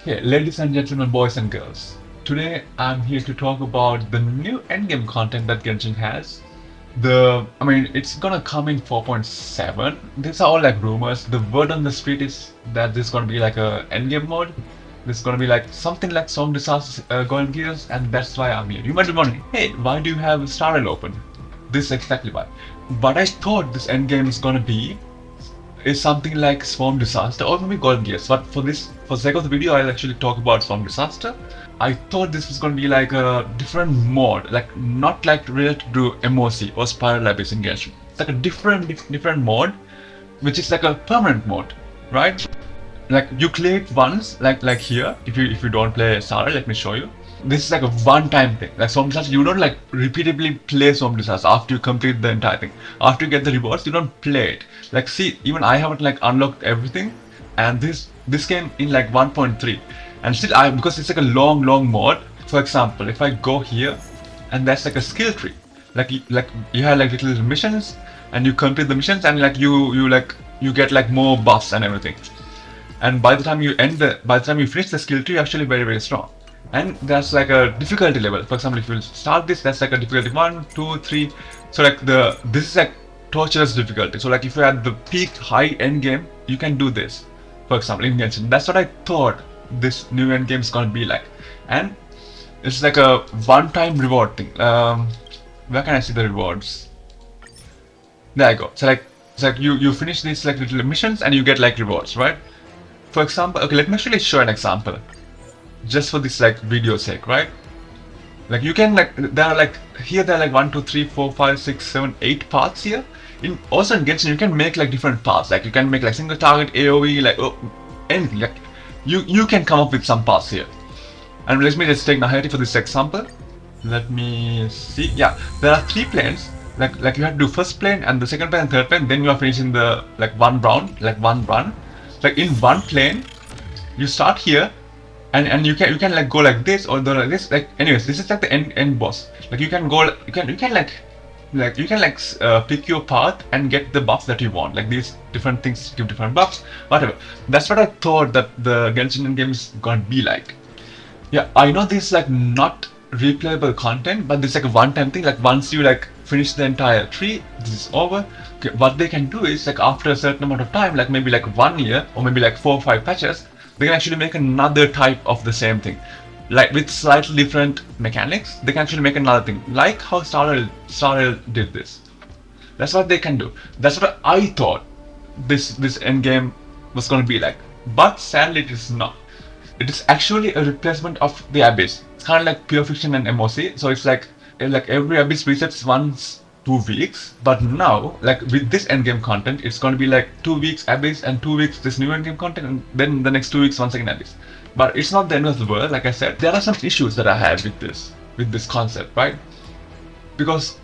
Okay, ladies and gentlemen, boys and girls. Today I'm here to talk about the new endgame content that Genshin has. It's gonna come in 4.7. These are all like rumors. The word on the street is that this is gonna be like a endgame mode. This is gonna be like something like some disasters going gears, and that's why I'm here. You might be wondering, hey, why do you have Star Rail open? This is exactly why. What I thought this endgame is gonna be is something like Swarm Disaster or maybe Golden Gears. But for the sake of the video, I'll actually talk about Swarm Disaster. I thought this was going to be like a different mode, like not like related to MOC or Spiral Abyss in Genshin. It's like a different mode, which is like a permanent mode, right? Like you play it once, like here. If you don't play Sara, let me show you. This is like a one-time thing. Like Swarm Disaster, you don't like repeatedly play Swarm Disaster after you complete the entire thing. After you get the rewards, you don't play it. Like see, even I haven't like unlocked everything, and this came in like 1.3, and still I because it's like a long mode. For example, if I go here, and that's like a skill tree. Like you have like little missions, and you complete the missions, and like you get like more buffs and everything. And by the time you finish the skill tree, you're actually very strong. And that's like a difficulty level. For example, if you start this, that's like a difficulty 1, 2, 3. So like this is like torturous difficulty. So like if you're at the peak high end game, you can do this. For example, in Genshin. That's what I thought this new end game is gonna be like. And it's like a one-time reward thing. Where can I see the rewards? There I go. So like you finish these like little missions and you get like rewards, right? For example, okay, let me actually show an example, just for this like video sake, right? Like you can like there are like here there are like 1, 2, 3, 4, 5, 6, 7, 8 paths here. In also in Genshin you can make like different paths. Like you can make like single target AOE, like anything. Like you can come up with some paths here. And let me just take Nahiri for this example. Let me see. Yeah, there are 3 planes. Like you have to do first plane and the second plane and third plane. Then you are finishing the like one round, like one run. Like in one plane, you start here, and you can like go like this or go like this. Like anyways, this is like the end boss. Like you can go, you can pick your path and get the buffs that you want. Like these different things give different buffs, whatever. That's what I thought that the Genshin game is gonna be like. Yeah, I know this is like not replayable content, but this is like a one-time thing. Like once you like finish the entire tree, this is over. Okay, what they can do is like after a certain amount of time, like maybe like 1 year or maybe like 4 or 5 patches, they can actually make another type of the same thing. Like with slightly different mechanics, they can actually make another thing. Like how Star Rail did this. That's what they can do. That's what I thought this end game was gonna be like. But sadly it is not. It is actually a replacement of the Abyss. It's kind of like Pure Fiction and MOC. So it's like every Abyss resets once 2 weeks. But now, like with this endgame content, it's going to be like 2 weeks Abyss and 2 weeks this new endgame content, and then the next 2 weeks once again Abyss. But it's not the end of the world. Like I said, there are some issues that I have with this concept, right? Because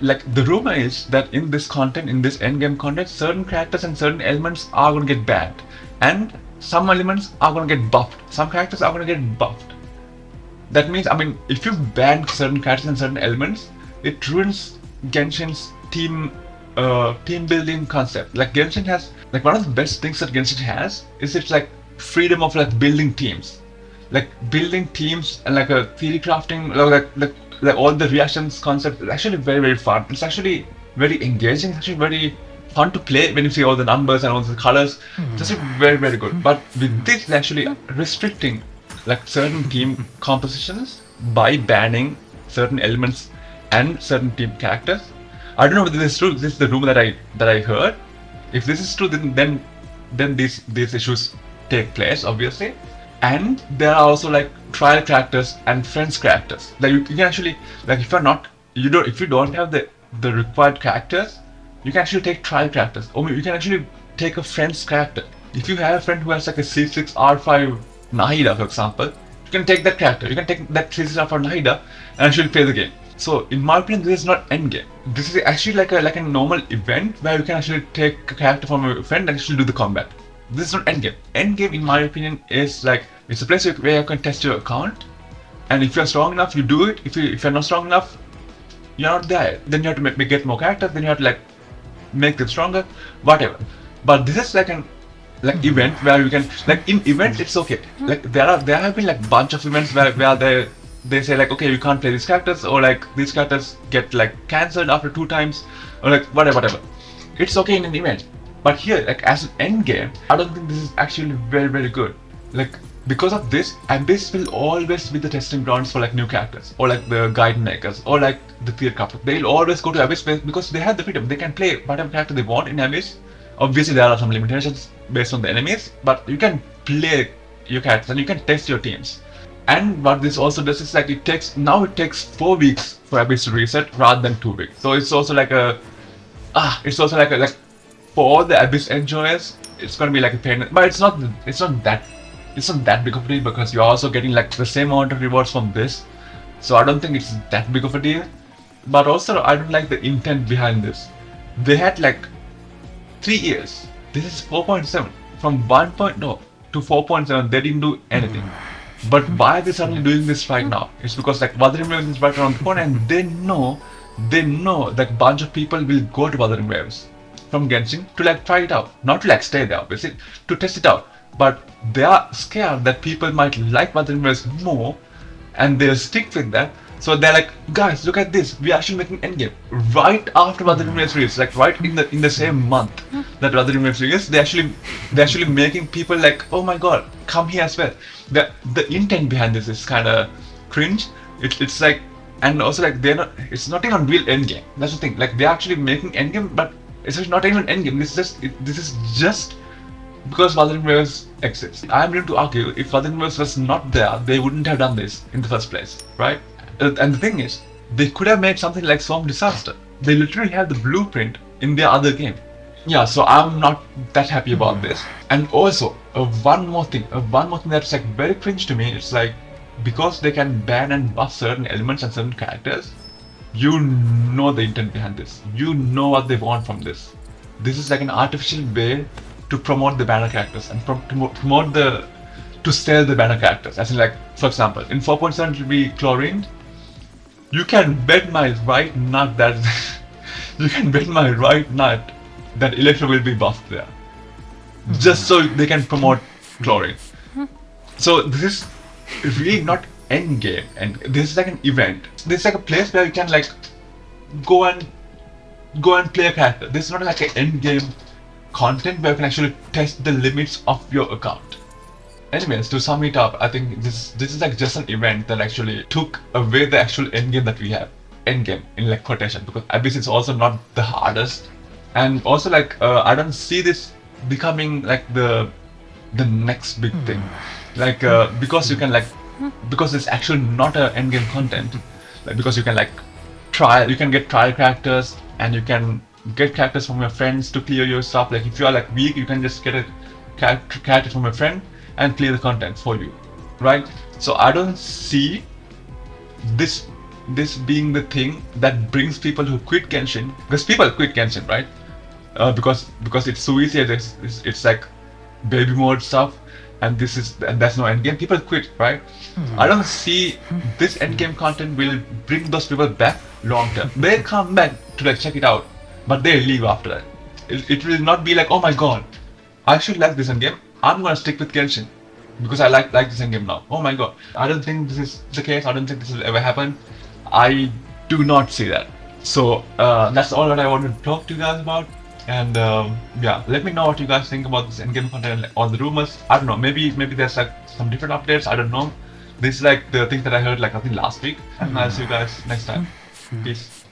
like the rumor is that in this content, in this endgame content, certain characters and certain elements are going to get banned, and some elements are going to get buffed. Some characters are going to get buffed. That means, I mean, if you ban certain characters and certain elements, it ruins Genshin's team building concept. Like Genshin has, like one of the best things that Genshin has is it's like freedom of like building teams, like building teams and like a theory crafting, like all the reactions concept is actually very fun. It's actually very engaging. It's actually very fun to play when you see all the numbers and all the colors. It's actually very good. But with this, they're actually restricting like certain team compositions by banning certain elements and certain team characters. I don't know whether this is true. This is the rumor that I heard. If this is true, then these issues take place, obviously. And there are also like trial characters and friends characters. Like you can actually, like if you don't have the required characters, you can actually take trial characters, or you can actually take a friend's character. If you have a friend who has like a C6 R5 Nahida, for example, you can take that character. You can take that C6 R5 Nahida and actually play the game. So in my opinion, this is not endgame. This is actually like a normal event where you can actually take a character from a friend and actually do the combat. This is not endgame. Endgame, in my opinion, is like it's a place where you can test your account, and if you're strong enough, you do it. If you're not strong enough, you're not there. Then you have to get more characters. Then you have to like make them stronger, whatever. But this is like an like event where you can like in event it's okay. Like there have been like bunch of events where they say like, okay, you can't play these characters, or like these characters get like cancelled after 2 times, or like whatever. It's okay in an event, but here like as an end game, I don't think this is actually very good. Like because of this, Abyss will always be the testing grounds for like new characters, or like the guide makers, or like the tier couple. They'll always go to Abyss because they have the freedom. They can play whatever character they want in Abyss. Obviously there are some limitations based on the enemies, but you can play your characters and you can test your teams. And what this also does is like it takes 4 weeks for Abyss to reset rather than 2 weeks. So it's also like it's also like for all the Abyss enjoyers, it's gonna be like a pain. But it's not that big of a deal because you're also getting like the same amount of rewards from this. So I don't think it's that big of a deal. But also I don't like the intent behind this. They had like 3 years. This is 4.7. From 1.0 to 4.7, they didn't do anything. But why are they suddenly doing this right now? It's because like Wuthering Waves is right around the corner, and they know that bunch of people will go to Wuthering Waves from Genshin to like try it out. Not to like stay there, obviously, to test it out. But they are scared that people might like Wuthering Waves more, and they'll stick with that. So they're like, guys, look at this. We're actually making endgame right after Wuthering Waves release, like right in the same month that Wuthering Waves release. They're actually making people like, oh my god, come here as well. The intent behind this is kind of cringe. It's like, and also like it's not even real endgame. That's the thing. Like they're actually making endgame, but it's not even endgame. This is just because Wuthering Waves exists. I'm going to argue if Wuthering Waves was not there, they wouldn't have done this in the first place, right? And the thing is, they could have made something like Swarm Disaster. They literally have the blueprint in their other game. Yeah, so I'm not that happy about this. And also, one more thing that's like very cringe to me. It's like because they can ban and buff certain elements and certain characters, you know the intent behind this. You know what they want from this. This is like an artificial way to promote the banner characters and to sell the banner characters. As in like, for example, in 4.7 it will be Chlorine. You can bet my right nut that Electro will be buffed there, just so they can promote Chlorine. So this is really not end game, and this is like an event. This is like a place where you can like go and play a character. This is not like an end game content where you can actually test the limits of your account. Anyways, to sum it up, I think this is like just an event that actually took away the actual endgame that we have. Endgame in like quotation, because Abyss is also not the hardest, and also like I don't see this becoming like the next big thing, like because you can like because it's actually not a endgame content, like because you can like you can get trial characters and you can get characters from your friends to clear your stuff. Like if you are like weak, you can just get a character from a friend and clear the content for you, right? So I don't see this being the thing that brings people who quit Genshin, because people quit Genshin, right? Because it's so easy. It's like baby mode stuff, and that's no endgame. People quit, right? I don't see this endgame content will bring those people back long term. They come back to like check it out, but they leave after that. It will not be like, oh my god, I should like this endgame. I'm gonna stick with Genshin because I like this endgame now. Oh my god. I don't think this is the case. I don't think this will ever happen. I do not see that. So that's all that I wanted to talk to you guys about. And yeah, let me know what you guys think about this endgame content, like, all the rumors. I don't know. Maybe there's like some different updates. I don't know. This is like the thing that I heard like I think last week. And I'll see you guys next time. Peace.